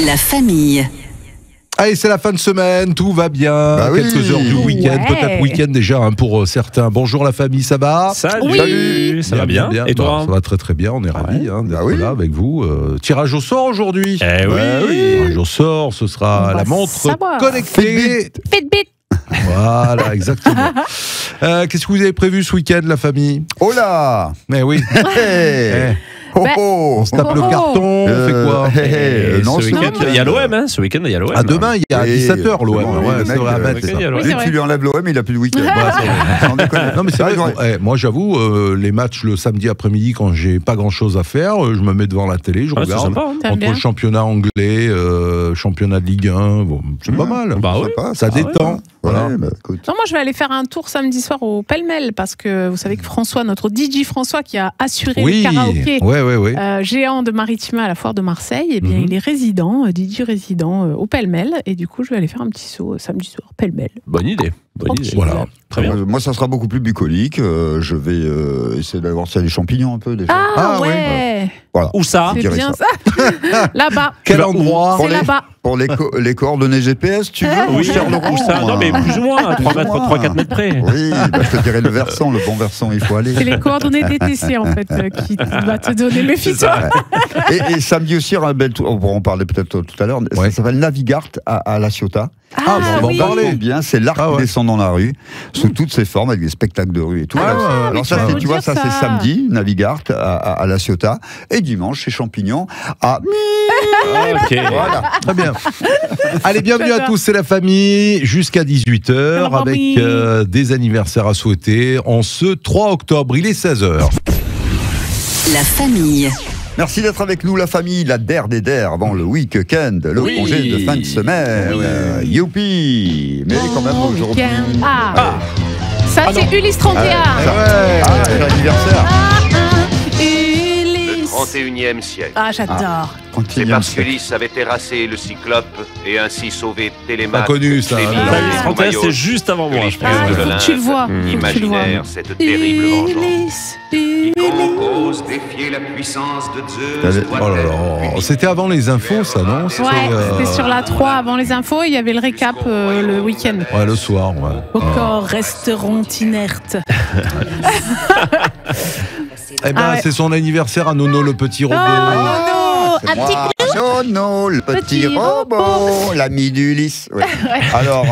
La famille. Allez, c'est la fin de semaine, tout va bien. Quelques heures du week-end, peut-être week-end déjà pour certains. Bonjour la famille, ça va? Salut, ça va bien. Et toi? Ça va très très bien, on est ravis d'être là avec vous. Tirage au sort aujourd'hui. Tirage au sort, ce sera la montre connectée. Fitbit. Voilà, exactement. Qu'est-ce que vous avez prévu ce week-end, la famille? Oh là! Mais oui. On se tape le carton, on fait quoi? Non, ce week-end, il y a l'OM, hein. Ce week-end, il y a l'OM. Ah, demain, il y a 17h l'OM. Ouais, c'est vrai à mettre. Dès que tu lui enlèves l'OM, il a plus de week-end. Non, mais c'est vrai. Moi, j'avoue, les matchs le samedi après-midi, quand j'ai pas grand-chose à faire, je me mets devant la télé, je regarde. Sympa, hein. Entre le championnat anglais, championnat de Ligue 1, bon, c'est pas mal. Ça détend. Voilà. Non, moi je vais aller faire un tour samedi soir au Pêle-Mêle parce que vous savez que François, notre DJ François qui a assuré le karaoké géant de Maritima à la foire de Marseille, eh bien il est résident, DJ résident au Pêle-Mêle et du coup je vais aller faire un petit saut samedi soir Pêle-Mêle. Bonne idée. Voilà. Très bien. Moi, ça sera beaucoup plus bucolique. Je vais essayer d'aller voir s'il y a des champignons un peu déjà. Ah ouais. Voilà. Où ça? C'est bien ça. Là-bas. Quel endroit? C'est là-bas. Pour les coordonnées GPS, tu veux? Oui, où ça? Non, mais plus ou moins, à 3-4 mètres près. Oui, je te dirai le versant, le bon versant, il faut aller. C'est les coordonnées DTC en fait qui va te donner le futur. Et samedi aussi, un bel tour, on pourra en parler peut-être tout à l'heure, ça s'appelle Navigart à La Ciotat. On va parler bien, c'est l'art qui descend dans la rue, sous toutes ses formes, avec des spectacles de rue et tout. Alors ça, tu vois, ça c'est samedi, Navigart à La Ciotat, et dimanche, c'est Champignons à... Voilà. Très bien. Allez, bienvenue à tous, c'est la famille, jusqu'à 18h, avec des anniversaires à souhaiter, en ce 3 octobre, il est 16h. La famille. Merci d'être avec nous, la famille, la der des der, avant le week-end, le congé de fin de semaine. Youpi! Mais quand même aujourd'hui... Ça, c'est Ulysse 31. C'est l'anniversaire. Ulysse. 31e siècle. Ah, j'adore. C'est parce qu'Ulysse avait terrassé le Cyclope et ainsi sauvé Télémaque. Pas connu ça. Ulysse 31, c'est juste avant moi. Il faut que tu le vois. Imaginèrent cette terrible vengeance. Quiconque ose défier la puissance de Zeus. Oh là là, c'était avant les infos ça, non? Ouais, c'était sur la 3 avant les infos, il y avait le récap le week-end. Ouais, le soir, Vos corps resteront inertes. Eh ben, c'est son anniversaire à Nono le petit robot. Un petit Nono, le petit robot, l'ami d'Ulysse. Alors,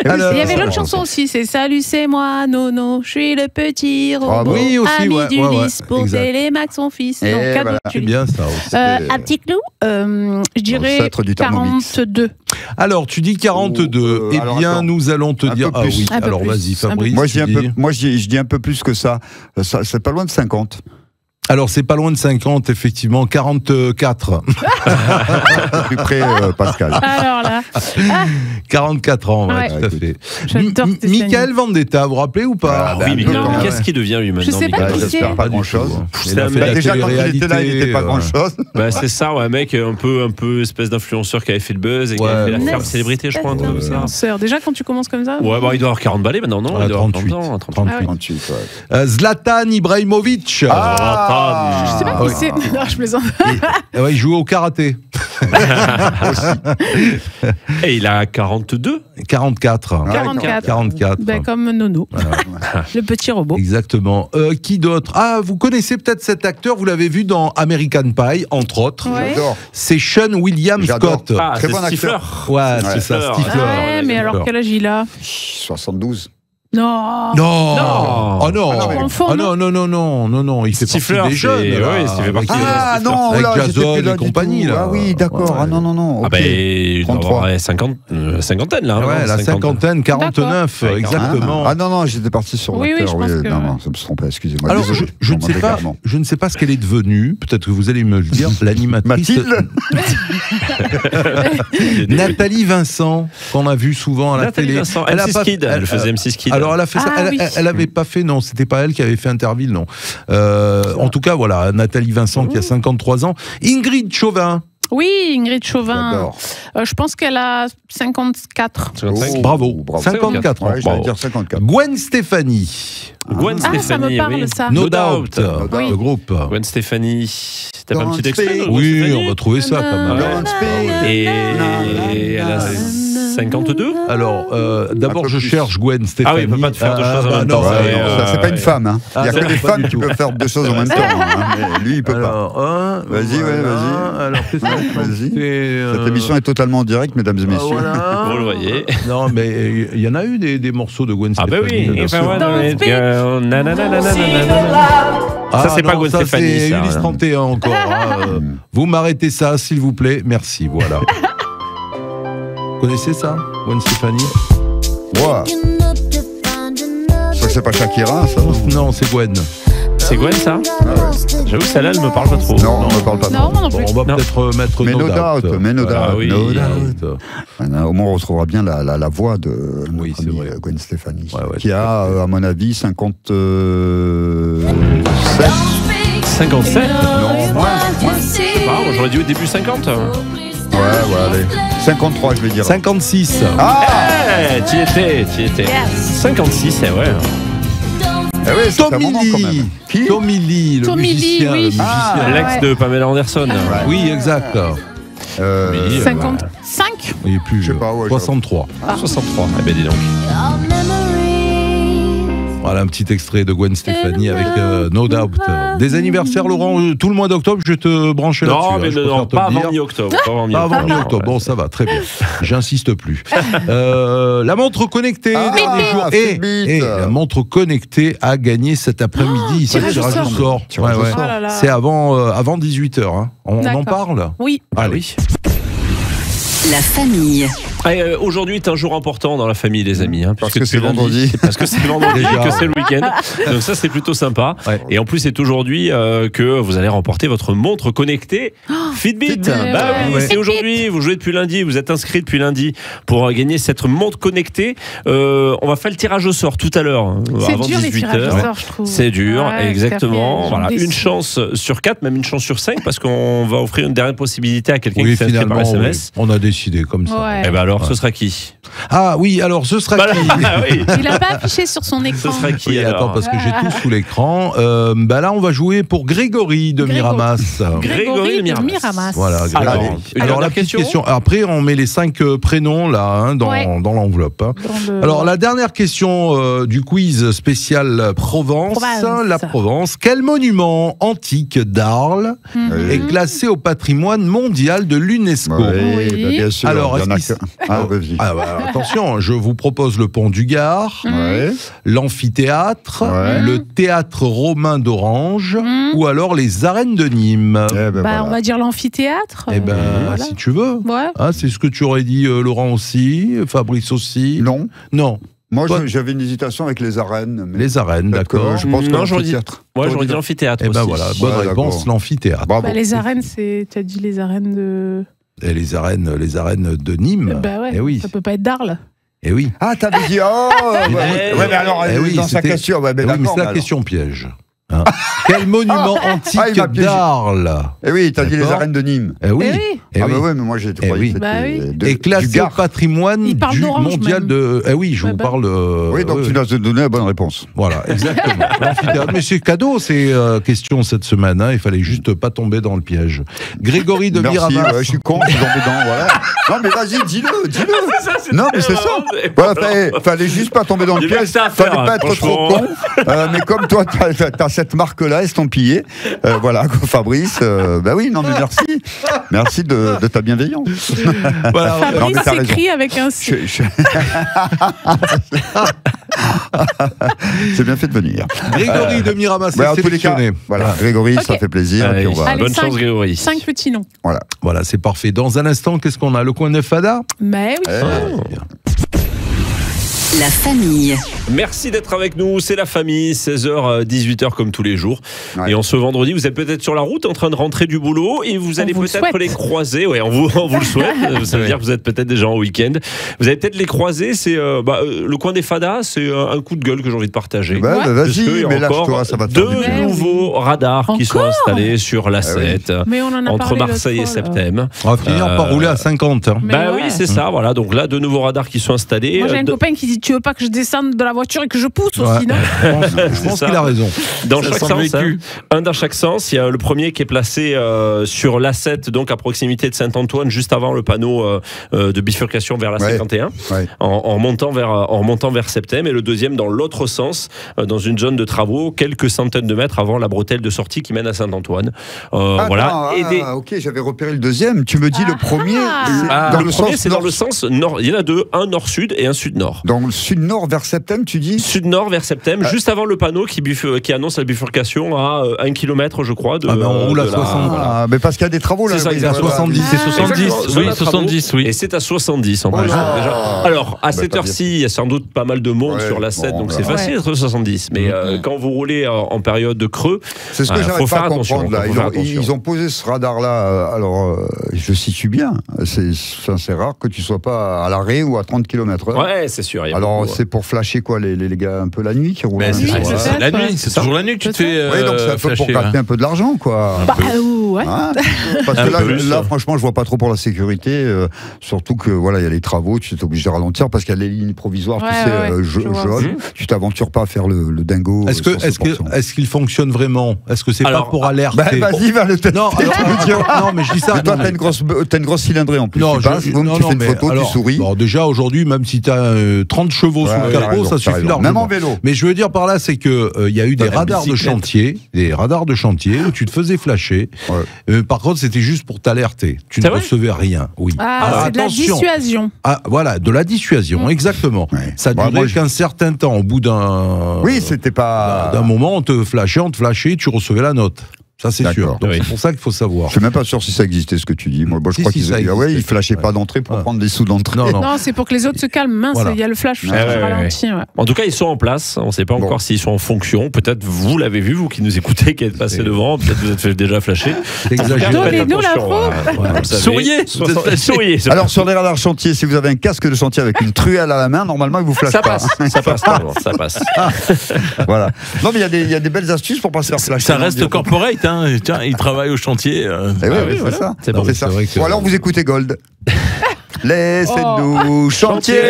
il y avait l'autre chanson aussi, c'est Salut, c'est moi, Nono, je suis le petit robot. Oui, aussi, ami d'Ulysse pour Télémaque, son fils. Donc, cadeau c'est bien ça aussi. Un petit clou, je dirais 42. Alors, tu dis 42. Eh bien, nous allons te dire. Ah oui, alors vas-y, Fabrice. Moi, je dis un peu plus que ça. C'est pas loin de 50. Alors, c'est pas loin de 50, effectivement, 44. Plus près, Pascal. Alors là. 44 ans, tout à fait. J'adore Michael Vendetta, vous vous rappelez ou pas? Oui, mais qu'est-ce qu'il devient lui maintenant? Je sais pas qui c'est. J'espère pas grand-chose. Déjà, quand il était là, il n'était pas grand-chose. C'est ça, un mec un peu espèce d'influenceur qui avait fait le buzz et qui avait fait la ferme célébrité, je crois, un truc comme ça. Déjà, quand tu commences comme ça? Ouais, il doit avoir 40 balais maintenant, non? Il doit avoir 38. Zlatan Ibrahimovic. Je sais pas qui c'est. Non, je plaisante. Il jouait au karaté. Et il a 42 44. 44. Ben, comme Nono. Le petit robot. Exactement. Qui d'autre? Ah, vous connaissez peut-être cet acteur, vous l'avez vu dans American Pie, entre autres. J'adore. C'est Sean William Scott. Ah, très bon Stifler. acteur. Ouais, c'est ça, Stifler. Ouais, mais alors quel âge il a? 72. Non. Oh non. Il fait Stifler, partie des jeunes. Oui, il fait partie Ah non, avec là, Jason et compagnie. Ah oui, d'accord. Ah non. Ah ben, il doit avoir cinquantaine là. Ouais, la cinquantaine, 49, exactement. Ah non, j'étais parti sur l'acteur. Oui, non, ça me trompait, excusez-moi. Alors, je ne sais pas ce qu'elle est devenue, peut-être que vous allez me le dire, l'animatrice. Mathilde. Nathalie Vincent, qu'on a vu souvent à la télé. Vincent, M6 Kid, elle faisait M6 Kid. Alors elle a fait ça, elle avait pas fait, non, c'était pas elle qui avait fait Interville, non. En tout cas, voilà, Nathalie Vincent qui a 53 ans. Ingrid Chauvin. Oui, Ingrid Chauvin. Je pense qu'elle a 54. Bravo. 54 ans. Ouais, je vais dire 54. Gwen Stefani. Gwen Stefani, ça me parle, ça. No Doubt, le groupe. Gwen Stefani. T'as pas un petit extrait? Oui, on va trouver ça quand même. Et elle a 52. Alors, d'abord, je cherche Gwen Stefani. Ah oui, il peut pas te faire deux choses en même temps. C'est pas une femme. Hein. Il n'y a que les femmes qui peuvent faire deux choses en même temps. Mais lui, il peut pas. Vas-y, vas-y. Alors, vas-y. Cette émission est totalement en direct, mesdames et messieurs. Vous le voyez. Non, mais il y en a eu des morceaux de Gwen Stefani. Ah, bah oui. Ça, c'est pas Gwen Stefani. C'est Ulysse 31 encore. Vous m'arrêtez ça, s'il vous plaît. Merci, voilà. Vous connaissez ça, Gwen Stefani? Wow. Ça, c'est pas Shakira, ça? Non, c'est Gwen. C'est Gwen, ça? J'avoue que celle-là, elle me parle pas trop. Non, on me parle pas trop. Non, non plus. On va peut-être mettre No Doubt. No Doubt. Au moins, on retrouvera bien la voix de Gwen Stefani, qui a, à mon avis, 57. 57? Non, moins. J'aurais dit au début 50. Ouais, allez. 53, je vais dire. 56. T'y étais. 56, ouais. oui, Tommy Lee. Qui? Tommy Lee, le musicien. Oui. L'ex de Pamela Anderson. Oui, exact. 55. Il est plus je sais pas, 63. 63. Eh ben dis donc. Voilà un petit extrait de Gwen Stefani avec No Doubt. Des anniversaires, Laurent, tout le mois d'octobre, je vais te brancher là-dessus. Non, mais non, pas avant mi-octobre. Pas avant mi-octobre. Bon, ça va, très bien. J'insiste plus. La montre connectée dernier jour. Et la montre connectée a gagné cet après-midi. C'est le tirage au sort. C'est avant 18h. Hein. On en parle? Oui. Allez. La famille. Aujourd'hui est un jour important dans la famille, les amis. Parce que c'est vendredi. Parce que c'est vendredi, que c'est le week-end. Donc ça, c'est plutôt sympa. Ouais. Et en plus, c'est aujourd'hui que vous allez remporter votre montre connectée Fitbit. C'est aujourd'hui. Vous jouez depuis lundi, vous êtes inscrit depuis lundi pour gagner cette montre connectée. On va faire le tirage au sort tout à l'heure, avant 18h. Les tirages au sort, je trouve. C'est dur, exactement. Voilà, une chance sur 4, même une chance sur 5, parce qu'on va offrir une dernière possibilité à quelqu'un qui s'est inscrit par SMS. On a décidé comme ça. Et ben alors, ce sera qui? Ah oui, alors ce sera qui? Il n'a pas affiché sur son écran. Ce sera qui? Oui, attends, parce que j'ai tout sous l'écran. Là, on va jouer pour Grégory de Miramas. Grégory de Miramas. Voilà, alors la petite question. Après, on met les 5 prénoms là dans l'enveloppe. Alors, la dernière question du quiz spécial Provence. La Provence. Quel monument antique d'Arles est classé au patrimoine mondial de l'UNESCO? Bien sûr. Alors, attention, je vous propose le pont du Gard, l'amphithéâtre, le théâtre romain d'Orange ou alors les arènes de Nîmes. On va dire l'amphithéâtre. Si tu veux. C'est ce que tu aurais dit, Laurent aussi, Fabrice aussi. Non. Moi, j'avais une hésitation avec les arènes. Les arènes, d'accord. Je pense que l'amphithéâtre. Moi, j'aurais dit l'amphithéâtre aussi. Voilà, bonne réponse, l'amphithéâtre. Les arènes, tu as dit les arènes de... Et les arènes de Nîmes. Ça peut pas être d'Arles. Eh oui. Ah, t'avais dit mais alors dans sa question, mais c'est la question piège. Quel monument antique d'Arles? Eh oui, t'as dit les arènes de Nîmes. Eh oui. Mais moi j'ai trouvé et classé au patrimoine mondial de. Eh oui, je vous parle. Oui, donc tu nous as donné la bonne réponse. Voilà, exactement. Mais c'est cadeau ces questions cette semaine. Il fallait juste pas tomber dans le piège. Grégory de Miramas. Je suis con, je suis tombé dedans. Voilà. Non mais vas-y, dis-le. Non mais c'est ça. Voilà, fallait juste pas tomber dans le piège. Fallait pas être trop con. Mais comme toi, t'as cette marque-là estampillée. Voilà, Fabrice. Oui, non mais merci. Merci de ta bienveillance. Fabrice s'écrit avec un C. C'est bien fait de venir. Grégory de Miramas, c'est sélectionné. Voilà, Grégory, ça fait plaisir. Allez, bonne chance, Grégory. 5 petits noms. Voilà, c'est parfait. Dans un instant, qu'est-ce qu'on a? Le coin de Fada? Mais oui. La famille. Merci d'être avec nous, c'est la famille, 16h, 18h comme tous les jours. Ouais. Et en ce vendredi, vous êtes peut-être sur la route en train de rentrer du boulot et vous allez peut-être les croiser. Ouais, on vous le souhaite. Ça veut dire que vous êtes peut-être déjà en week-end. Vous allez peut-être les croiser. C'est le coin des Fadas, c'est un coup de gueule que j'ai envie de partager. Vas-y, mais lâche-toi, ça va te faire du bien. 2 nouveaux radars qui sont installés sur l'A7 entre Marseille et Septem. On va finir par rouler à 50. Oui, c'est ça. Voilà. Donc là, 2 nouveaux radars qui sont installés. Moi, j'ai un copain qui dit: tu veux pas que je descende de la voiture et que je pousse aussi, non? Je pense qu'il a raison. Dans chaque sens, un dans chaque sens. Il y a le premier qui est placé sur l'A7, donc à proximité de Saint-Antoine, juste avant le panneau de bifurcation vers la 51, en remontant vers Septem, et le deuxième dans l'autre sens, dans une zone de travaux, quelques centaines de mètres avant la bretelle de sortie qui mène à Saint-Antoine. Voilà. Ok, j'avais repéré le deuxième. Tu me dis le premier. Le premier, c'est dans le sens nord. Il y en a 2, un nord-sud et un sud-nord. Donc le sud-nord vers Septem, tu dis? Sud-nord vers Septem, juste avant le panneau qui annonce la bifurcation à 1 km, je crois. On roule à 60. Mais parce qu'il y a des travaux là. C'est à 70. C'est 70. Oui. Et c'est à 70 en plus. Déjà. Alors, à cette heure-ci, il y a sans doute pas mal de monde sur la 7, donc c'est facile d'être 70. Mais quand vous roulez en période de creux, c'est ce que j'arrive pas à comprendre là. Ils ont posé ce radar-là. Alors, je situe bien. C'est rare que tu sois pas à l'arrêt ou à 30 km/h. Ouais, c'est sûr. Alors, c'est pour flasher quoi, les gars un peu la nuit qui roulent. C'est la nuit, c'est toujours la nuit que tu te fais. Oui, donc c'est un peu pour gratter un peu de l'argent, quoi. Parce que là, franchement, je vois pas trop pour la sécurité. Surtout que voilà, il y a les travaux, tu es obligé de ralentir parce qu'il y a les lignes provisoires, jaunes. Tu t'aventures pas à faire le dingo. Est-ce qu'il fonctionne vraiment? Est-ce que c'est pas pour alerter? Vas-y, va le tester. Non, mais je dis ça. Toi, t'as une grosse cylindrée en plus. Non, tu fais une photo, tu souris. Déjà, aujourd'hui, même si t'as 30 chevaux sous le capot, ça suffit largement. Même en vélo. Mais je veux dire par là, c'est que il y a eu des radars de chantier, où tu te faisais flasher. Par contre, c'était juste pour t'alerter. Tu ne recevais rien. Oui. C'est de la dissuasion. Voilà, de la dissuasion, exactement. Ça durait qu'un certain temps. Au bout d'un moment, on te flashait, tu recevais la note. Ça, c'est sûr. Donc, c'est pour ça qu'il faut savoir. Je suis même pas sûr si ça existait, ce que tu dis. Moi, je crois qu'ils flashaient pas d'entrée pour prendre des sous d'entrée. Non, c'est pour que les autres se calment. Mince, il y a le flash ralenti. En tout cas, ils sont en place. On ne sait pas encore s'ils sont en fonction. Peut-être vous l'avez vu, vous qui nous écoutez, qui êtes passé devant. Peut-être vous êtes déjà flashé. Donnez-nous l'info. Souriez. Alors, sur les radars chantier, si vous avez un casque de chantier avec une truelle à la main, normalement, il vous flash pas. Ça passe. Voilà. Non, mais il y a des belles astuces pour pas se faire flasher. Ça reste corporate. Tiens, il travaille au chantier. Oui, c'est ça. C'est ça. Ou alors vous écoutez Gold. Laissez-nous chantier.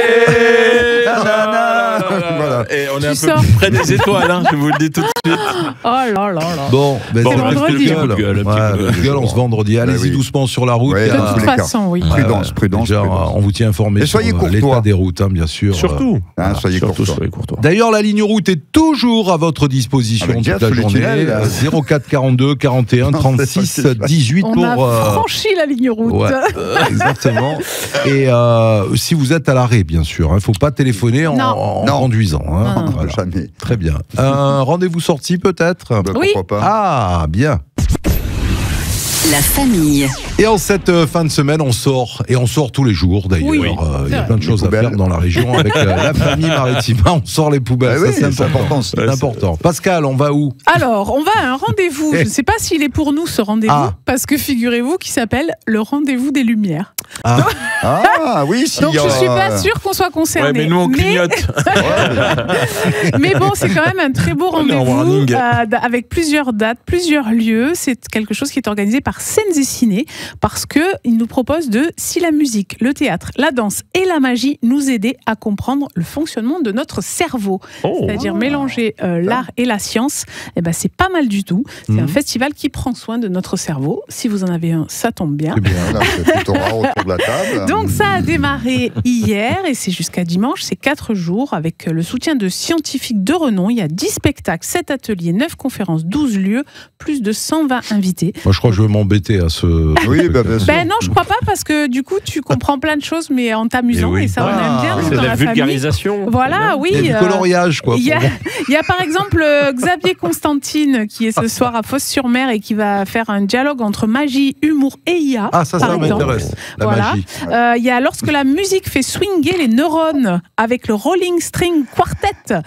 Voilà. Et on est un peu près des étoiles, je vous le dis tout de suite. Oh là là. Bon, c'est vendredi. Coup de gueule, on se vendredi. Allez-y doucement sur la route. De toute façon, oui. Prudence. On vous tient informé sur l'état des routes, bien sûr. Surtout. Soyez courtois. D'ailleurs, la ligne route est toujours à votre disposition toute la journée. 04 42 41 36 18 pour. On a franchi la ligne route. Exactement. Et si vous êtes à l'arrêt, bien sûr, il ne faut pas téléphoner en conduisant. Non, jamais. Très bien. Rendez-vous sorti peut-être? Oui. Pourquoi pas. Ah, bien. La famille. Et en cette fin de semaine, on sort tous les jours d'ailleurs. Il y a plein de choses à faire dans la région avec la famille maritime. On sort les poubelles, ça c'est important. C'est important. Pascal, on va où? Alors, on va à un rendez-vous. Je ne sais pas s'il est pour nous ce rendez-vous, parce que figurez-vous qu'il s'appelle le rendez-vous des Lumières. Oui, donc je suis pas sûre qu'on soit concerné. Mais nous on clignote. Mais bon, c'est quand même un très beau rendez-vous avec plusieurs dates, plusieurs lieux. C'est quelque chose qui est organisé par Scènes et Ciné parce que il nous propose si la musique, le théâtre, la danse et la magie nous aidaient à comprendre le fonctionnement de notre cerveau. C'est-à-dire mélanger l'art et la science. Et ben c'est pas mal du tout. C'est un festival qui prend soin de notre cerveau. Si vous en avez un, ça tombe bien. C'est bien, là, c'est plutôt rare autour de la table. Donc ça a démarré hier et c'est jusqu'à dimanche, c'est 4 jours avec le soutien de scientifiques de renom. Il y a 10 spectacles, 7 ateliers, 9 conférences, 12 lieux, plus de 120 invités. Moi je crois que je vais m'embêter à ce Oui, bien sûr. Non, je crois pas parce que du coup, tu comprends plein de choses, mais en t'amusant et ça, on aime bien. C'est dans la la vulgarisation. Famille. Voilà, oui. Il y a du coloriage, quoi. Il y a par exemple Xavier Constantine qui est ce soir à Fos-sur-Mer et qui va faire un dialogue entre magie, humour et IA. Ah, ça m'intéresse. La magie. Il y a Lorsque la musique fait swinger les neurones avec le Rolling String Quartet. Ça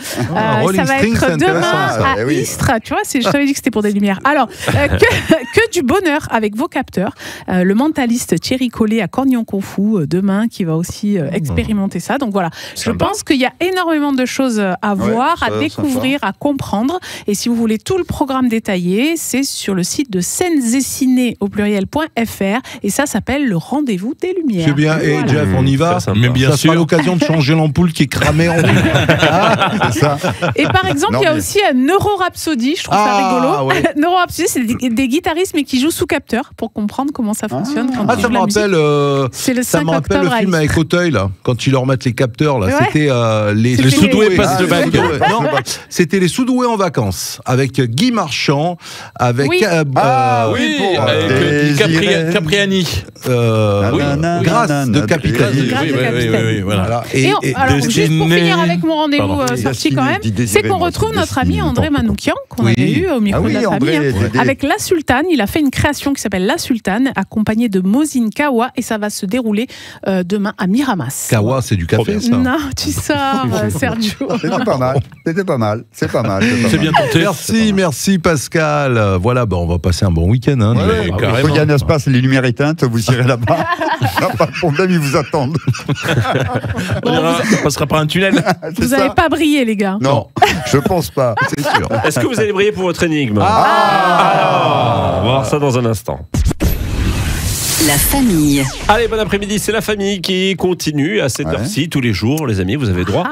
va être demain à Istres. Tu vois, je t'avais dit que c'était pour des lumières. Alors, que du bonheur avec vos capteurs. Le mentaliste Thierry Collet à Cornion-Confou demain qui va aussi expérimenter ça. Donc voilà, je pense qu'il y a énormément de choses à voir, à découvrir, à comprendre. Et si vous voulez tout le programme détaillé, c'est sur le site de scènes-et-ciné au pluriel.fr et ça s'appelle le rendez-vous des lumières. C'est bien. Et Jeff, on y va. Mais bien sûr. Ça sera l'occasion de changer l'ampoule qui est cramée en C'est ça. Et par exemple, il y a aussi un Neurorhapsody, je trouve ça rigolo. Ouais. Neurorhapsody, c'est des guitaristes mais qui jouent sous capteur pour comprendre comment ça fonctionne. Ça me rappelle, le film avec Auteuil, là, quand ils leur mettent les capteurs. Là, c'était les sous-doués passent de bac. Non, c'était les sous-doués en vacances avec Guy Marchand, avec Capriani. Grâce de Capitani. Oui, voilà. Et alors, juste pour finir avec mon rendez-vous sorti quand même, c'est qu'on retrouve notre ami André Manoukian, qu'on avait eu au micro de la famille. Avec La Sultane, il a fait une création qui s'appelle La Sultane, accompagnée de Mosine Kawa, et ça va se dérouler demain à Miramas. Kawa, c'est du café, ça? Non, tu sors, Sergio. C'était pas mal. C'est bien tenté. Merci Pascal. Voilà, on va passer un bon week-end. Il y a un espace, les lumières éteintes, vous irez là-bas. Pas de problème, ils vous attendent. On passera par un tunnel. Vous n'allez pas briller, les gars. Non, je pense pas. C'est sûr. Est-ce que vous allez briller pour votre énigme? On va voir ça dans un instant. La famille. Allez, bon après-midi, c'est la famille qui continue à cette heure-ci tous les jours, les amis. Vous avez droit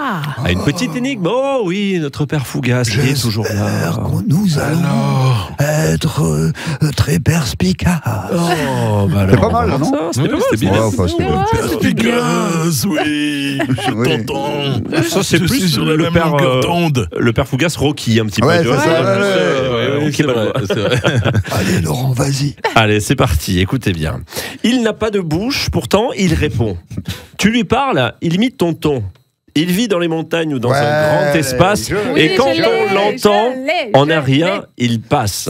à une petite énigme. Oh oui, notre père Fougas est toujours là. Nous allons être très perspicaces. C'est pas mal, non? C'était bien. Perspicace, oui. Je t'entends. Ça, c'est plus sur la même longueur d'onde. Le père Fougas Rocky, un petit peu. Ouais, c'est vrai. Allez, Laurent, vas-y. Allez, c'est parti. Écoutez bien. Il n'a pas de bouche, pourtant il répond. Tu lui parles, il imite ton ton. Il vit dans les montagnes ou dans un grand espace. Et quand on l'entend, en un rien, il passe.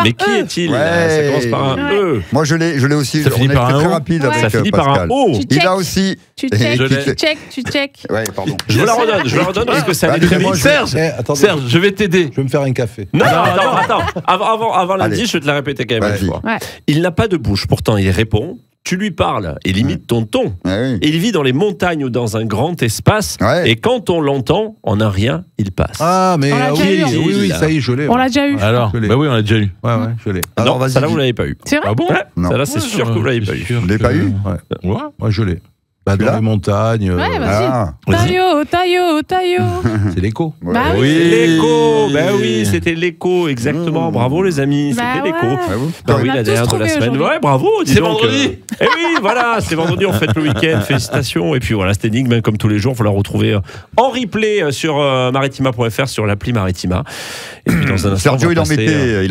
Mais qui est-il? Ça commence par un E. Moi, je l'ai aussi. Ça finit par un O. Très rapide avec Ça finit par un O. Il a aussi. Tu check. Ouais, pardon. Je vous la redonne parce que ça allait très vite. Serge, je vais t'aider. Je vais me faire un café. Non, attends. Avant lundi, je vais te la répéter quand même une fois. Il n'a pas de bouche, pourtant il répond. Tu lui parles, il imite ton ton. Il vit dans les montagnes ou dans un grand espace. Et quand on l'entend, en un rien, il passe. Ah, mais oui, ça y est, je l'ai. On l'a déjà eu. Alors, oui, on l'a déjà eu. Ouais, je l'ai. Non, ça là, vous l'avez pas eu. C'est vrai? Ah bon? Ça là, c'est sûr que vous l'avez pas eu. Vous l'avez pas eu? Ouais, moi je l'ai. Dans les montagnes. Ouais, vas-y. Taillot. C'est l'écho. L'écho. Oui, c'était l'écho, exactement. Bravo les amis, c'était l'écho. Oui, la dernière de la semaine. Ouais, bravo. C'est vendredi. Eh oui, voilà, c'est vendredi, on fête le week-end. Félicitations. Et puis voilà, cette énigme, comme tous les jours, il faut la retrouver en replay sur maritima.fr, sur l'appli Maritima. Et puis dans un instant, Sergio, il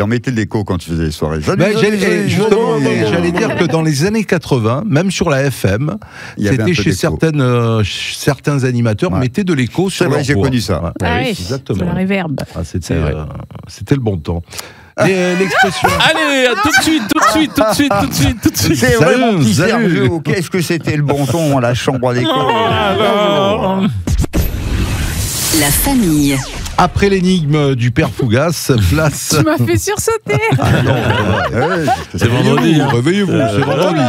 en mettait de l'écho quand tu faisais les soirées. J'allais dire que dans les années 80, même sur la FM, chez certains animateurs, mettaient de l'écho sur leur voix. J'ai connu ça. Exactement. De la réverb. C'était le bon temps. L'expression. Allez, tout de suite. C'est vraiment petit Sergio. Qu'est-ce que c'était le bon ton, la chambre d'écho. La famille. Après l'énigme du père Fougas, place. Tu m'as fait sursauter. C'est vendredi. Réveillez-vous, c'est vendredi.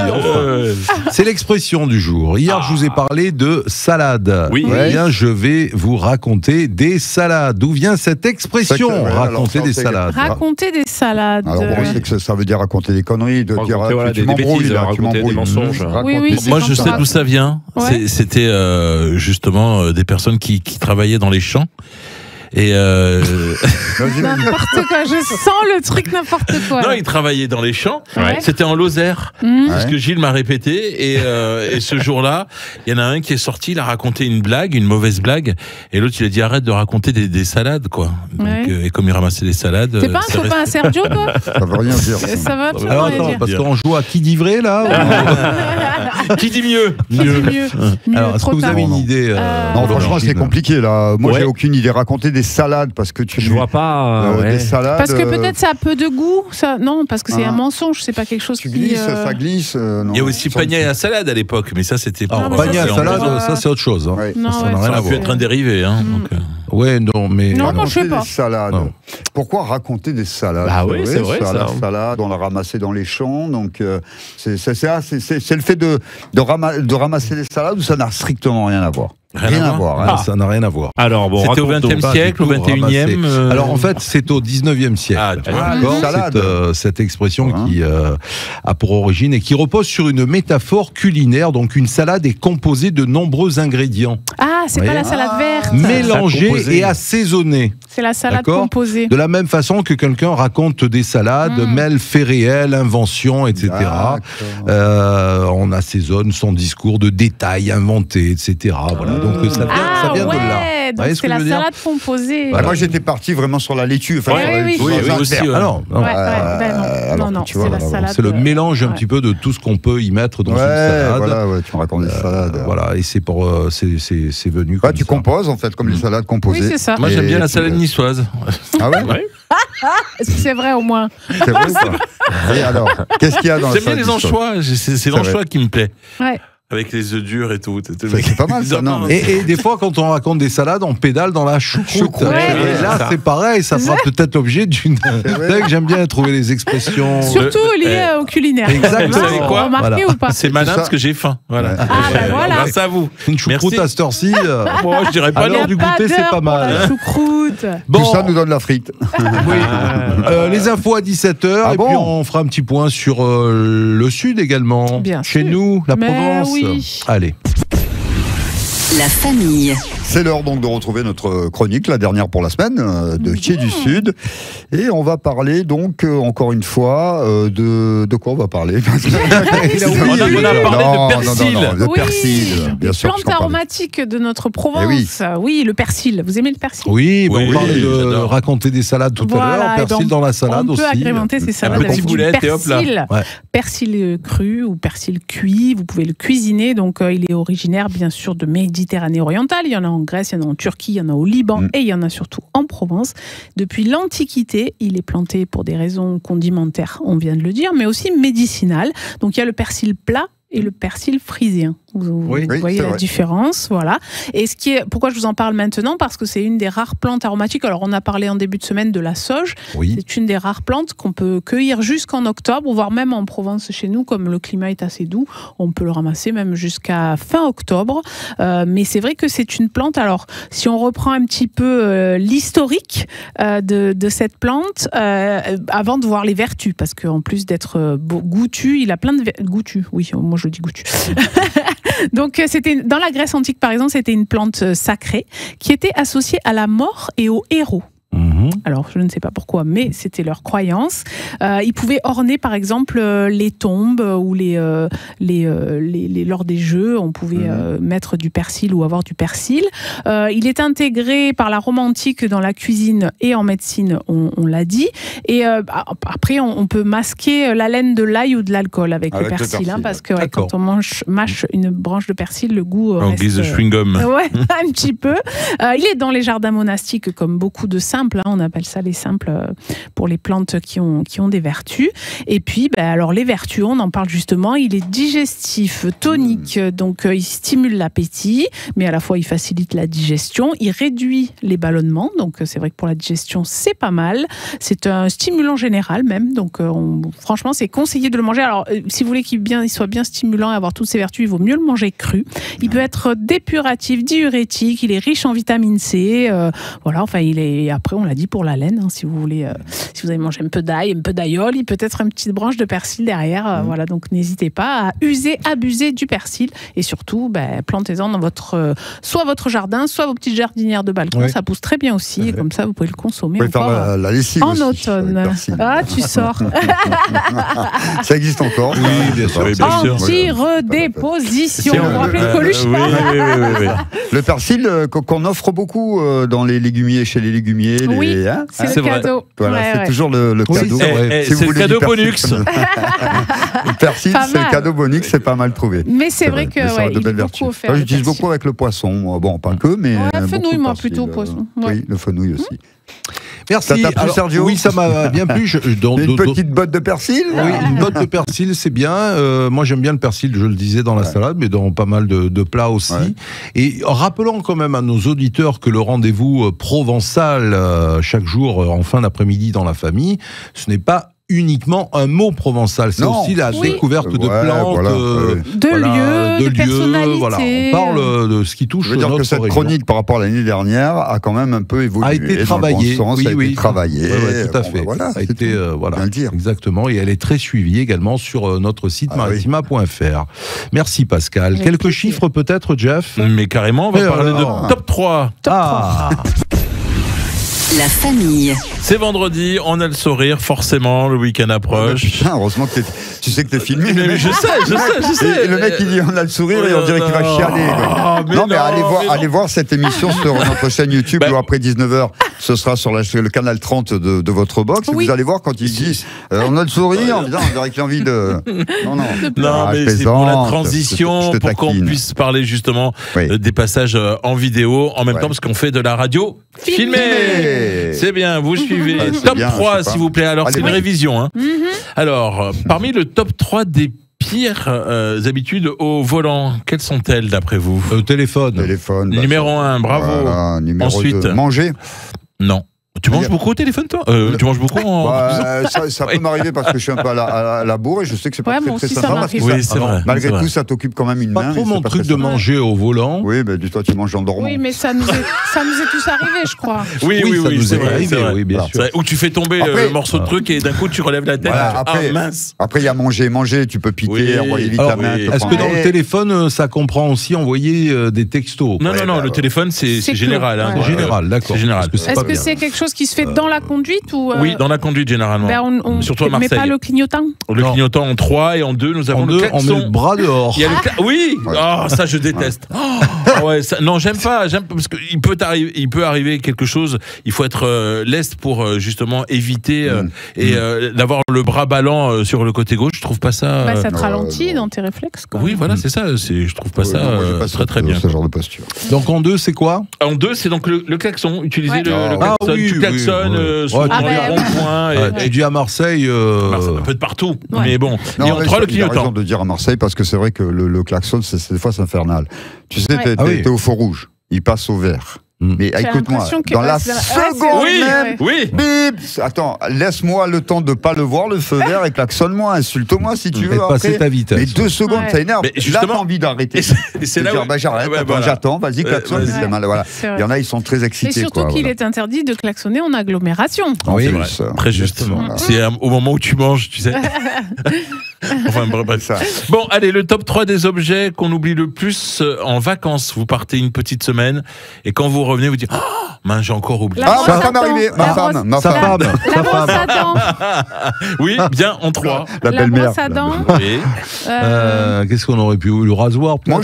C'est l'expression du jour. Hier, je vous ai parlé de salade. Oui. Bien, je vais vous raconter des salades. D'où vient cette expression? Raconter des salades. Raconter des salades. Alors, on sait que ça veut dire raconter des conneries, de dire des bêtises, raconter des mensonges. Moi, je sais d'où ça vient. C'était justement des personnes qui travaillaient dans les champs. Et n'importe quoi, je sens le truc n'importe quoi. Non, il travaillait dans les champs. Ouais. C'était en Lozère. Parce que Gilles m'a répété. Et ce jour-là, il y en a un qui est sorti, il a raconté une blague, une mauvaise blague. Et l'autre, il a dit arrête de raconter des salades, quoi. Donc, et comme il ramassait des salades. C'est pas un copain à Sergio, toi? Ça veut rien dire. Ça va absolument alors, rien attends, dire. parce qu'on joue à qui dit vrai, là Qui dit mieux? Mieux. Alors, est-ce que vous avez une idée Non, franchement, c'est compliqué, là. Moi, j'ai aucune idée. Raconter des salades, parce que tu... Je vois pas... des salades... Parce que peut-être ça a peu de goût. Ça... Non, parce que c'est un mensonge, c'est pas quelque chose qui... glisse, ça glisse. Non. Il y a aussi panier à salade à l'époque, mais ça, c'était... Panier à salade, ça, c'est autre chose. Hein. Non, ça n'a rien à voir. Ça peut être un dérivé, hein. Ouais, non, mais... Non, moi, je sais pas. Des salades. Non. Pourquoi raconter des salades? Ah oui, c'est vrai, ça. Salade, on l'a ramassé dans les champs, donc c'est le fait de ramasser des salades ou ça n'a strictement rien à voir? Rien à voir. Hein. Ça n'a rien à voir. Alors, bon, c'était au XXe siècle, au XXIe. Alors, en fait, c'est au XIXe siècle. Cette expression qui a pour origine et qui repose sur une métaphore culinaire. Donc, une salade est composée de nombreux ingrédients. Ah, c'est pas la salade verte. Mélangée et assaisonnée. C'est la salade composée. De la même façon que quelqu'un raconte des salades, mêle faits réels, inventions, etc. On assaisonne son discours de détails inventés, etc. Voilà. Donc ça vient de là. Donc c'est la salade composée. Bah, moi j'étais parti vraiment sur la laitue. Enfin, oui, aussi. Non, c'est la salade. C'est le mélange un petit peu de tout ce qu'on peut y mettre dans une salade. Voilà, tu racontes des salades. Voilà, et c'est venu. Bah, tu composes en fait comme les salades composées. Oui, c'est ça. Moi j'aime bien la salade niçoise. Ah ouais. Est-ce que c'est vrai au moins? C'est vrai ou pas? Et alors, qu'est-ce qu'il y a dans la salade? J'aime bien les anchois. C'est l'anchois qui me plaît. Ouais. Avec les œufs durs et tout. C'est pas mal ça, non? Et des fois, quand on raconte des salades, on pédale dans la choucroute. Et là, c'est pareil, ça fera peut-être l'objet d'une. J'aime bien trouver les expressions. Surtout liées au culinaire. Exactement. Vous savez quoi? Remarqué ou pas? C'est malin parce que j'ai faim. Voilà. Voilà. Grâce à vous. Une choucroute à cette heure-ci. Moi, je dirais pas alors du goûter, c'est pas mal. La choucroute. Bon. Tout ça nous donne la frite. Oui. Les infos à 17h. Et puis on fera un petit point sur le sud également. Bien Chez sûr. nous, la Provence. Oui. Allez. La famille. C'est l'heure donc de retrouver notre chronique, la dernière pour la semaine, de Qui du Sud. Et on va parler donc, encore une fois, de quoi on va parler? On a parlé de persil. Le persil, bien sûr. Plante aromatique de notre Provence. Oui, le persil. Vous aimez le persil? Oui, on parlait de raconter des salades tout à l'heure. Persil dans la salade aussi. On peut agrémenter ces salades avec du persil. Persil cru ou persil cuit. Vous pouvez le cuisiner. Donc, il est originaire, bien sûr, de Méditerranée orientale. Il y en a en Grèce, il y en a en Turquie, il y en a au Liban et il y en a surtout en Provence. Depuis l'Antiquité, il est planté pour des raisons condimentaires, on vient de le dire, mais aussi médicinales. Donc il y a le persil plat et le persil frisien. Vous voyez la différence, voilà. Et pourquoi je vous en parle maintenant? Parce que c'est une des rares plantes aromatiques. Alors, on a parlé en début de semaine de la sauge. Oui. C'est une des rares plantes qu'on peut cueillir jusqu'en octobre, voire même en Provence chez nous, comme le climat est assez doux, on peut le ramasser même jusqu'à fin octobre. Mais c'est vrai que c'est une plante. Alors, si on reprend un petit peu l'historique de cette plante, avant de voir les vertus, parce qu'en plus d'être goûtu, il a plein de goûtu. Oui, moi je dis goûtu. Donc, c'était dans la Grèce antique, par exemple, c'était une plante sacrée qui était associée à la mort et aux héros. Alors, je ne sais pas pourquoi, mais c'était leur croyance. Ils pouvaient orner, par exemple, les tombes ou lors des jeux, on pouvait mettre du persil ou avoir du persil. Il est intégré par la Rome antique dans la cuisine et en médecine, on l'a dit. Et après, on peut masquer la laine de l'ail ou de l'alcool avec le persil, hein, parce que quand on mâche une branche de persil, le goût en guise de chewing-gum. Ouais, un petit peu. Il est dans les jardins monastiques comme beaucoup de simples, hein, on appelle ça les simples pour les plantes qui ont des vertus. Et puis, alors les vertus, on en parle justement, il est digestif, tonique, donc il stimule l'appétit, mais à la fois il facilite la digestion, il réduit les ballonnements, donc c'est vrai que pour la digestion, c'est pas mal. C'est un stimulant général même, donc franchement, c'est conseillé de le manger. Alors, si vous voulez qu'il soit bien stimulant et avoir toutes ses vertus, il vaut mieux le manger cru. Il peut être dépuratif, diurétique, il est riche en vitamine C, voilà, enfin, après, on l'a dit, aussi pour la laine, si vous voulez, si vous avez mangé un peu d'ail, un peu d'aïoli, peut-être une petite branche de persil derrière. Voilà, donc n'hésitez pas à abuser du persil et surtout, plantez-en dans soit votre jardin, soit vos petites jardinières de balcon. Ça pousse très bien aussi, et comme ça vous pouvez le consommer encore la lessive en aussi, automne. Ah, tu sors. Ça existe encore. Oui, bien sûr. Anti-redéposition. Vous vous rappelez de Coluche? Oui. Le persil qu'on offre beaucoup dans les légumiers, chez les légumiers. Oui, c'est le cadeau. Voilà, c'est toujours le cadeau. C'est le cadeau bonus. Le persil, c'est le cadeau bonus, c'est pas mal trouvé. Mais c'est vrai que il est beaucoup offert. J'utilise beaucoup avec le poisson. Bon, pas que, mais. La fenouil, moi, plutôt poisson. Oui, le fenouil aussi. Merci. Ça t'a plu, Sergio? Oui, ça m'a bien plu. Une petite botte de persil? Oui, une botte de persil, c'est bien. Moi, j'aime bien le persil, je le disais, dans la salade, mais dans pas mal de plats aussi. Ouais. Et rappelons quand même à nos auditeurs que le rendez-vous provençal, chaque jour en fin d'après-midi dans la famille, ce n'est pas uniquement un mot provençal, c'est aussi la découverte de plantes, de lieux, de personnalités. Voilà. On parle de ce qui touche notre région. Je veux dire que cette chronique par rapport à l'année dernière a quand même un peu évolué. A été travaillée. Oui, travaillée. Tout à fait. Voilà, a été, voilà. Bien le dire. Exactement. Et elle est très suivie également sur notre site maritima.fr. Merci Pascal. Quelques chiffres peut-être, Jeff? Mais carrément, on va parler de top 3. Top 3. La famille. C'est vendredi, on a le sourire, forcément, le week-end approche. Putain, heureusement que tu sais que t'es filmé. Mais je sais. Et le mec, il dit on a le sourire et on dirait qu'il va chialer. Mais allez voir cette émission sur notre chaîne YouTube où après 19h, ce sera sur le canal 30 de votre box. Vous allez voir quand il dit on a le sourire, on dirait qu'il a envie de. Non, mais c'est pour la transition, pour qu'on puisse parler justement des passages en vidéo en même temps, parce qu'on fait de la radio filmée. C'est bien, vous suivez. Top 3, s'il vous plaît. Alors, c'est une révision. Alors, parmi le top 3 des pires habitudes au volant, quelles sont-elles d'après vous? Téléphone. Numéro 1, bravo. Voilà, numéro Ensuite, 2, manger. Non. Tu manges beaucoup au téléphone, toi? Tu manges beaucoup ça peut m'arriver parce que je suis un peu à la bourre et je sais que c'est pas très sympa. Oui, c'est vrai. Malgré tout, ça t'occupe quand même une main. Pas trop mon truc de manger au volant. Oui, dis-toi, tu manges en dormant. Oui, mais ça nous est tous arrivé, je crois. Oui, c'est vrai. Oui, bien sûr. Où tu fais tomber le morceau de truc et d'un coup, tu relèves la tête. Mince. Après, il y a manger, tu peux piquer, envoyer vite la main. Est-ce que dans le téléphone, ça comprend aussi envoyer des textos? Non, le téléphone, c'est général. C'est général, d'accord. Est-ce que c'est quelque chose qui se fait dans la conduite ou Oui, dans la conduite généralement. Surtout à Marseille. Mais pas le clignotant. Le clignotant en 3 et en 2, nous avons le klaxon. On met le bras dehors. Il y a oui. Ça je déteste. Non, j'aime pas parce que il peut arriver quelque chose. Il faut être leste pour justement éviter et d'avoir le bras ballant sur le côté gauche. Je trouve pas ça. Ça te ralentit dans tes réflexes. Quoi. Oui, voilà, c'est ça. Je trouve pas ça très bien. Ce genre de posture. Donc en 2, c'est quoi? En 2, c'est donc le klaxon. Utiliser le klaxon. Tu klaxonnes. Tu dis à Marseille. Un peu de partout. Mais bon. Et en 3, le clignotant. Il a raison de dire à Marseille parce que c'est vrai que le klaxon, des fois, c'est infernal. Tu sais, t'es au feu rouge. Il passe au vert. Mais écoute-moi, dans la seconde même, bip, attends, laisse-moi le temps de pas le voir, le feu vert, et klaxonne-moi, insulte-moi si tu veux. Passer ta vitesse. Mais 2 secondes, ça énerve. Là, t'as envie d'arrêter. C'est là où j'arrête, j'attends, vas-y, klaxonne. Voilà. Il y en a, ils sont très excités. Et surtout qu'il est interdit de klaxonner en agglomération. Oui, très juste. C'est au moment où tu manges, tu sais. Enfin, bref, ça. Bon, allez, le top 3 des objets qu'on oublie le plus en vacances. Vous partez une petite semaine et quand vous revenez, vous dites j'ai encore oublié. Ça m'est arrivé, ma femme. Oui, bien, en 3. La belle-mère. Qu'est-ce qu'on aurait pu? Le rasoir? Moi, le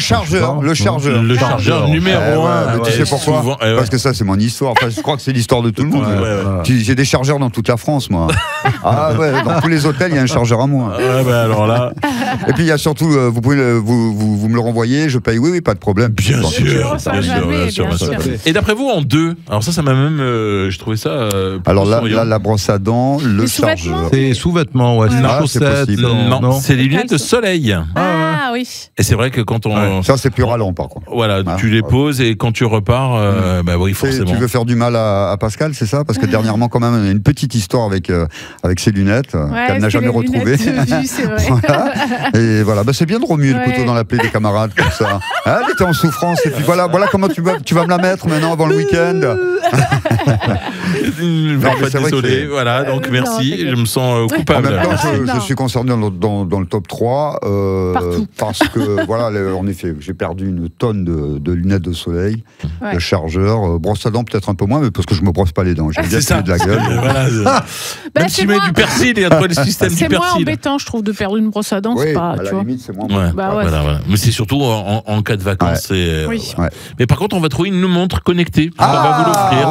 chargeur numéro 1. Tu sais pourquoi? Parce que ça, c'est mon histoire. Enfin, je crois que c'est l'histoire de tout le monde. J'ai des chargeurs dans toute la France, moi. Dans tous les hôtels, il y a un chargeur à moi. Alors là. Et puis il y a surtout, vous pouvez vous me le renvoyer, je paye, oui, pas de problème. Bien sûr. Et d'après vous, en 2, alors ça m'a même, je trouvais ça. Alors là, la brosse à dents, le chargeur. C'est sous-vêtements, c'est chaussettes. Non, c'est les lunettes de soleil. Ah oui. Et c'est vrai que quand on... Ça, c'est plus ralent, par contre. Voilà, tu les poses et quand tu repars, bah oui, forcément. Tu veux faire du mal à Pascal, c'est ça? Parce que dernièrement, quand même, il y a une petite histoire avec ses lunettes qu'elle n'a jamais retrouvées. C'est vrai. Voilà. Et voilà, bah, c'est bien de remuer le couteau dans la plaie des camarades comme ça. Elle était en souffrance et puis voilà comment tu vas me la mettre maintenant avant le week-end. Désolé, voilà, donc merci, je me sens coupable. En même temps, je suis concerné dans le top 3 parce que voilà, en effet, j'ai perdu une tonne de lunettes de soleil, de chargeurs, brosse à dents peut-être un peu moins, mais parce que je me brosse pas les dents, j'ai bien tué de la gueule. Voilà, même si tu mets du persil, il y a le système du persil. C'est moins embêtant, je trouve, de perdre une brosse à dents, c'est pas, à la limite, c'est moins voilà. Mais c'est surtout en cas de vacances. Mais par contre, on va trouver une montre connectée. On va vous l'offrir.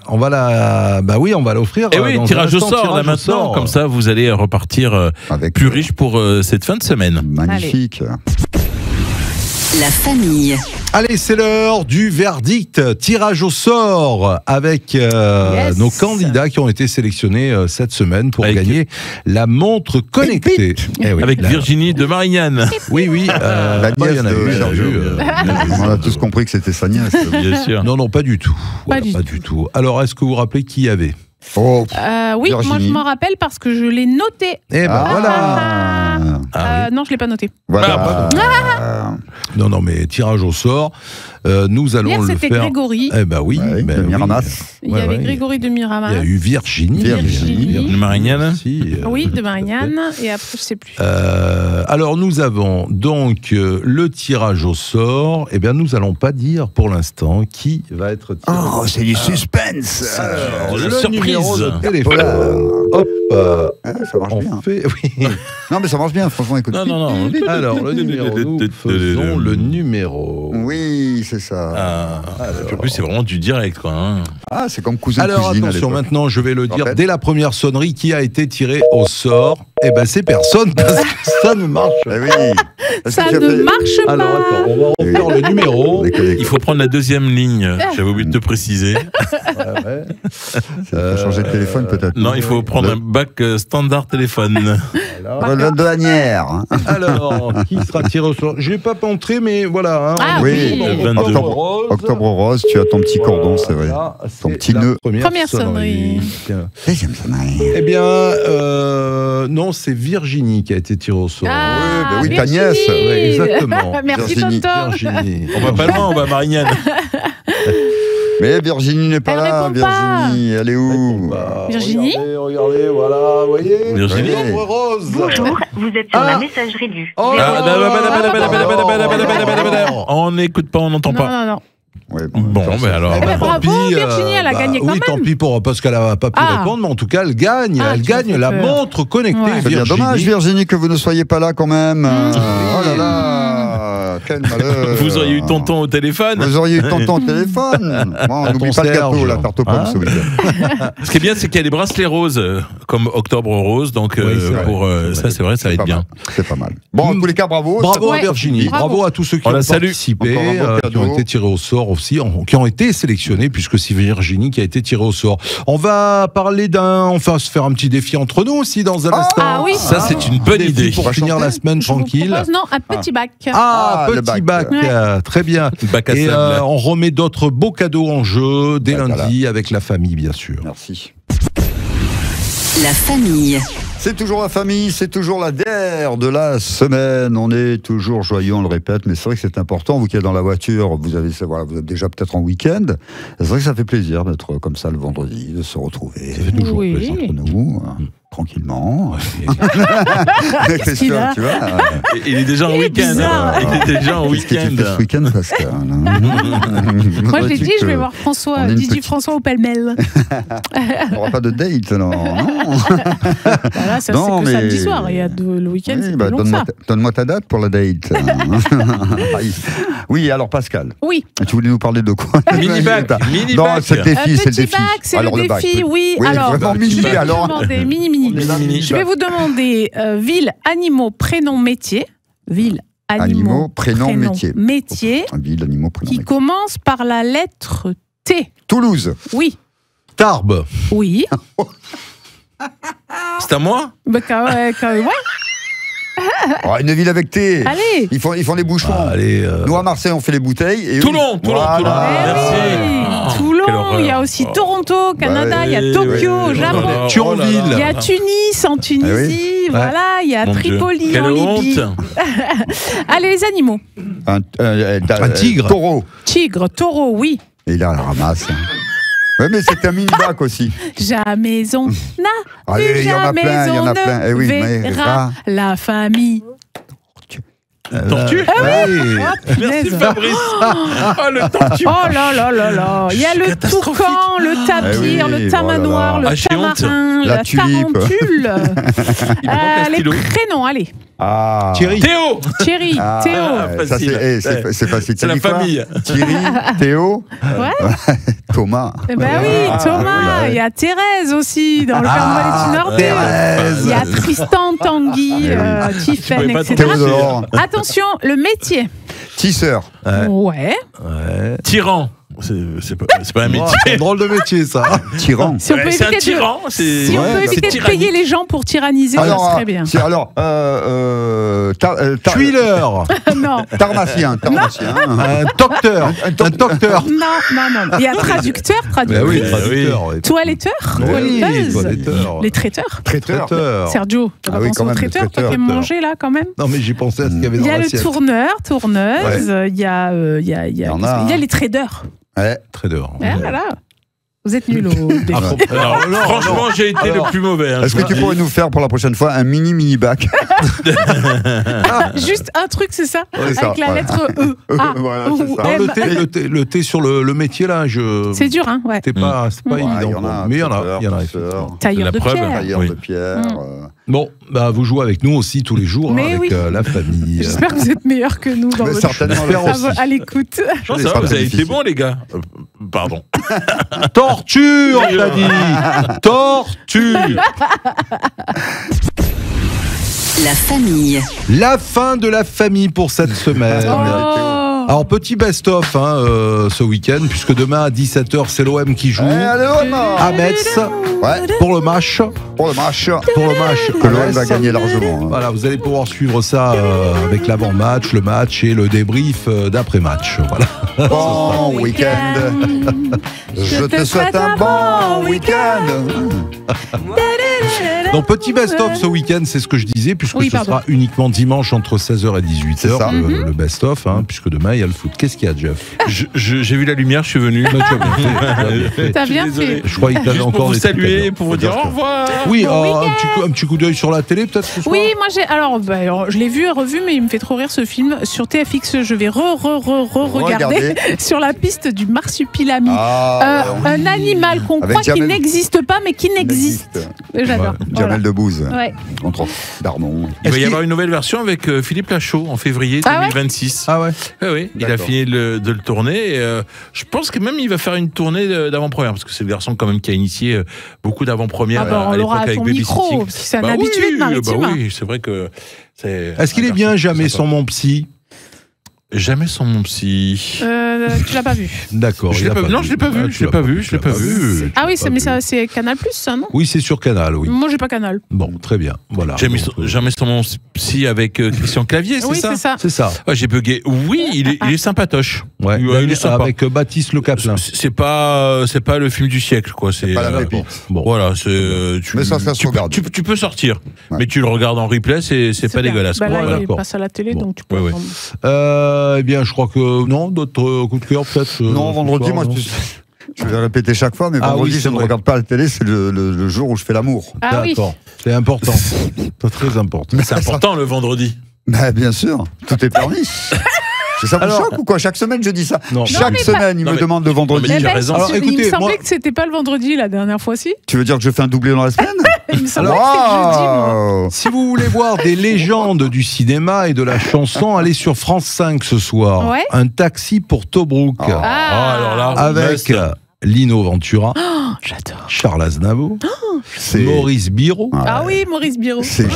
On va on va l'offrir. Et oui, tirage au sort là maintenant. Comme ça, vous allez repartir plus riche pour cette fin de semaine. Magnifique. Allez. La famille. Allez, c'est l'heure du verdict. Tirage au sort avec nos candidats qui ont été sélectionnés cette semaine pour gagner la montre connectée. Avec Virginie de Marignane. Oui. La nièce on a tous compris que c'était sa nièce. Bien sûr. Non, pas du tout. Pas du tout. Alors, est-ce que vous vous rappelez qui y avait? Oui, Virginie. Moi je m'en rappelle parce que je l'ai noté. Voilà. Non, je l'ai pas noté. Voilà. Non, mais tirage au sort. Nous allons le faire. C'était Grégory. Oui. De Miramas. Il y avait Grégory de Miramas. Il y a eu Virginie. De Marignane. Oui, de Marignane. Et après, je sais plus. Alors, nous avons donc le tirage au sort. Eh bien, nous n'allons pas dire pour l'instant qui va être tiré. Oh, c'est du suspense. Le surprise de téléphone. Hop. Ça marche bien. Oui. Non, mais ça marche bien, franchement, écoute. Non. Alors, le numéro, nous faisons le numéro. Oui, c'est ça. En plus, c'est vraiment du direct, quoi. C'est comme cousin Alors, cousine. attention, maintenant, je vais le dire dès la première sonnerie qui a été tiré au sort. Eh ben, c'est personne parce que ça ne marche pas. Ça ne marche pas. Alors, attends, on va refaire le numéro. Il faut prendre la deuxième ligne. J'avais oublié de te préciser. Il faut changer de téléphone, peut-être. Non, il faut prendre un bac standard téléphone. La douanière. Alors, qui sera tiré au sort? Je n'ai pas montré, mais voilà. Oui, Octobre Rose, tu as ton petit cordon, c'est vrai. Ton petit nœud. Première sonnerie. Deuxième sonnerie. Eh bien, non, c'est Virginie qui a été tirée au sort. Oui, ta nièce. Exactement. Merci, Tonton. Virginie. On va pas loin, on va à Marignane. Mais Virginie n'est pas là. Virginie, elle est où? Virginie? Regardez, voilà, vous voyez. Virginie. Rose. Bonjour, vous êtes sur la messagerie du. On n'écoute pas, on n'entend pas. Non. Bon, mais alors. Bravo, Virginie, elle a gagné quand même. Oui, tant pis parce qu'elle n'a pas pu répondre, mais en tout cas, elle gagne. Elle gagne la montre connectée. C'est bien dommage, Virginie, que vous ne soyez pas là quand même. Oh là là, quel malheur. Vous auriez eu tonton au téléphone. Bon, on n'oublie pas le gâteau, la tarte aux pommes ce week-end. Ce qui est bien, c'est qu'il y a des bracelets roses, comme Octobre Rose. Donc, pour ça, c'est vrai, ça va être bien. C'est pas mal. Bon, en tous les cas, bravo. Bravo à Virginie. Bravo à tous ceux qui ont participé, qui ont été tirés au sort aussi, qui ont été sélectionnés, puisque c'est Virginie qui a été tirée au sort. On va parler on va se faire un petit défi entre nous aussi dans un instant. Oui. Ça, c'est une bonne idée. Pour finir la semaine tranquille. Un petit bac. Petit bac. Très bien. Et on remet d'autres beaux cadeaux en jeu dès lundi avec la famille, bien sûr. Merci. La famille. C'est toujours la famille, c'est toujours la DER de la semaine. On est toujours joyeux, on le répète, mais c'est vrai que c'est important. Vous qui êtes dans la voiture, vous êtes déjà peut-être en week-end. C'est vrai que ça fait plaisir d'être comme ça le vendredi, de se retrouver. Ça fait toujours plaisir entre nous. Tranquillement. Christian, tu vois. Il est déjà en week-end. Il est déjà en week-end. Ce week-end, Pascal. Moi, je l'ai dit, je vais voir Didier François au pêle-mêle. On n'aura pas de date, non. Voilà, ça, c'est que samedi soir. Il y a le week-end, c'est plus long que ça. Donne-moi ta date pour la date. Oui, alors Pascal. Oui. Tu voulais nous parler de quoi? Mini-bac. Non, c'est le défi, c'est le défi. C'est le défi, oui. Alors, mini. Je vais vous demander ville, animaux, prénom, métier. Ville, animaux, prénom, métier. Ville, animaux, prénom, qui commence par la lettre T. Toulouse. Oui. Tarbes. Oui. C'est à moi? Ouais. Une ville avec thé. Allez. Ils font les bouchons. Allez, nous, à Marseille, on fait les bouteilles. Et Toulon. Merci. Toulon, il y a aussi Toronto, Canada, il y a Tokyo, au Japon. Thionville. Il y a Tunis, en Tunisie. Voilà, il y a Tripoli, en Libye. Allez, les animaux. Un tigre. Tigre. Taureau, oui. Et là, elle ramasse. Oui, mais c'est un mini-bac aussi. Jamais on n'a Allez, il y en a plein, il y en a plein. Eh oui, verra la famille. Tortue. Merci Fabrice. Le tortue. Oh là là là là. Il y a le toucan, le tapir, le tamanoir, le tamarin, la tarentule. Les prénoms, allez. Thierry. Théo. Thierry, Théo. Ça, c'est facile. C'est la famille. Thierry, Théo. Ouais. Thomas. Ben oui, Thomas. Il y a Thérèse aussi, dans le Père Noël est une ordure. Il y a Tristan, Tanguy, Tiphaine, etc. Attention, le métier. Tisseur. Ouais. Tyran. C'est pas un métier. C'est un drôle de métier, ça. Tyran. Si on peut c'est un tyran. Si on peut éviter de payer les gens pour tyranniser, ça serait bien. Tuileur. Non. Tarmacien. Un docteur. Non. Il y a traducteur. Oui, Toiletteur. Les traiteurs. Sergio, tu vas penser au traiteur, toi qui aimes manger là quand même. Non, mais j'ai pensé à ce qu'il y avait dans l'assiette. Il y a le tourneur, tourneuse, il y a les traders. Ouais, trader. Voilà. Vous êtes nuls au défi. Franchement, j'ai été le plus mauvais. Est-ce que tu pourrais nous faire pour la prochaine fois un mini-bac? Juste un truc, c'est ça? Avec la lettre E. Voilà, c'est ça. Le thé sur le métier, là, c'est dur, hein? Ouais. C'est pas évident. Mais il y en a. Tailleur de pierre. Bon, vous jouez avec nous aussi tous les jours avec la famille. J'espère que vous êtes meilleurs que nous dans votre à l'écoute. Vous avez été bons, les gars. Pardon. Torture, t'as dit. Torture. La famille. La fin de la famille pour cette semaine. Alors, petit best-of ce week-end, puisque demain à 17h, c'est l'OM qui joue à Metz pour le match. Que l'OM va gagner largement. Voilà, vous allez pouvoir suivre ça avec l'avant-match, le match et le débrief d'après-match. Voilà. Bon week-end. Je te souhaite un bon week-end. Donc, petit best-of ce week-end, c'est ce que je disais, puisque ce sera uniquement dimanche entre 16h et 18h, le best-of, puisque demain, il y a le foot. Qu'est-ce qu'il y a, Jeff? J'ai vu la lumière, je suis venu. T'as bien fait. Je croyais que t'avais encore pour vous saluer, pour vous dire au revoir. Oui, un petit coup d'œil sur la télé, peut-être ce soir. Oui, moi, alors, je l'ai vu et revu, mais il me fait trop rire ce film. Sur TFX, je vais regarder sur la piste du marsupilami. Un animal qu'on croit qu'il n'existe pas, mais qui n'existe. J'adore. Jamel Debbouze, entre Darmon. Il va y avoir une nouvelle version avec Philippe Lachaud en février 2026. Ah ouais. Oui, il a fini de le tourner. Et, je pense que même il va faire une tournée d'avant-première, parce que c'est le garçon quand même qui a initié beaucoup d'avant-premières à l'époque avec Babysitting. C'est un habitué de Maritima. Oui, c'est vrai que Est-ce qu'il est bien Jamais sans mon psy? Jamais sans mon psy. Tu l'as pas vu? D'accord. Non, je l'ai pas vu. Je l'ai pas vu. Ah oui, mais ça, c'est Canal+, ça, non? Oui, c'est sur Canal, oui. Moi, j'ai pas Canal. Bon, très bien. Voilà. Jamais sans mon psy avec Christian Clavier, c'est ça? Oui, c'est ça. C'est ça. Ouais, j'ai bugué. Oui, il est sympatoche. Ouais. Il est sympa. Avec Baptiste Le Caplin. C'est pas le film du siècle, quoi. C'est pas la pépite. Bon. Voilà, mais ça se regarde. Tu peux sortir, mais tu le regardes en replay, c'est pas dégueulasse. Là, il passe à la télé, donc tu peux. Eh bien, je crois que non, d'autres coups de cœur peut-être. Non, vendredi, moi, je vais répéter chaque fois, mais vendredi, je ne regarde pas la télé, c'est le jour où je fais l'amour. D'accord, c'est important. C'est très important. Mais c'est important le vendredi. Bien sûr, tout est permis. Ça vous choque ou quoi? Chaque semaine, je dis ça. Chaque semaine, il me demande le vendredi. Tu as raison. Alors, écoutez, il me semblait que c'était pas le vendredi la dernière fois-ci. Tu veux dire que je fais un doublé dans la semaine? Il me semblait que c'était le jeudi, moi. Si vous voulez voir des légendes du cinéma et de la chanson, allez sur France 5 ce soir. Un taxi pour Tobruk. Alors là, avec Lino Ventura. J'adore. Charles Aznavour. Maurice Biro. Ah oui, Maurice Biro. C'est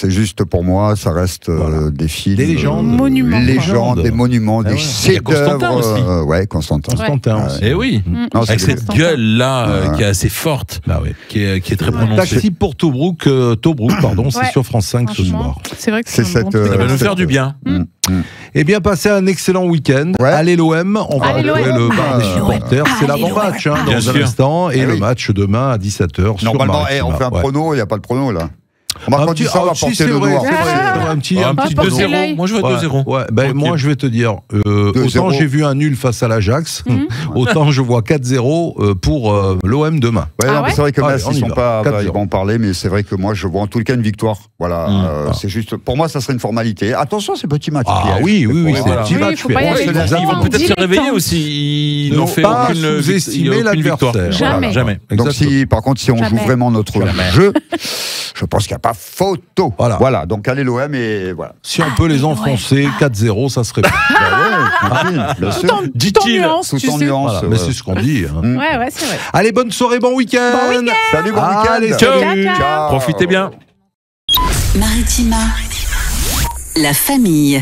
juste pour moi, ça reste des films. Des légendes. Monuments. Légendes, des monuments, des chefs-d'œuvre. Ouais, Constantin aussi. Et oui. Avec cette gueule-là qui est assez forte, qui est très prononcée. Taxi pour Tobruk, pardon, c'est sur France 5 ce soir. C'est vrai que ça va nous faire du bien. Eh bien, passez un excellent week-end. Allez l'OM, on va retrouver le bar des supporters. C'est l'avant-match dans un instant. Et le match demain à 17h. Normalement, on fait un prono, il n'y a pas de prono là. On dit ça, on va porter le noir. Un petit 2-0. Moi, je veux 2-0. Moi, je vais te dire, autant j'ai vu un nul face à l'Ajax, autant je vois 4-0 pour l'OM demain. C'est vrai que Metz, ils vont en parler, mais c'est vrai que moi, je vois en tout cas une victoire. Voilà, c'est juste. Pour moi, ça serait une formalité. Attention, c'est petit match. Ah oui, c'est petit match. Ils vont peut-être se réveiller aussi. Ils n'ont fait aucune sous-estimer l'adversaire. Jamais. Donc, par contre, si on joue vraiment notre jeu, je pense qu'il n'y a pas photo. Voilà. Donc allez l'OM et voilà. Si on peut les enfoncer 4-0, ça serait bien. Dit-il. Tout en nuance. Mais c'est ce qu'on dit. Ouais, c'est vrai. Allez, bonne soirée, bon week-end. Salut, bon week-end. Ciao. Profitez bien. Maritima, la famille.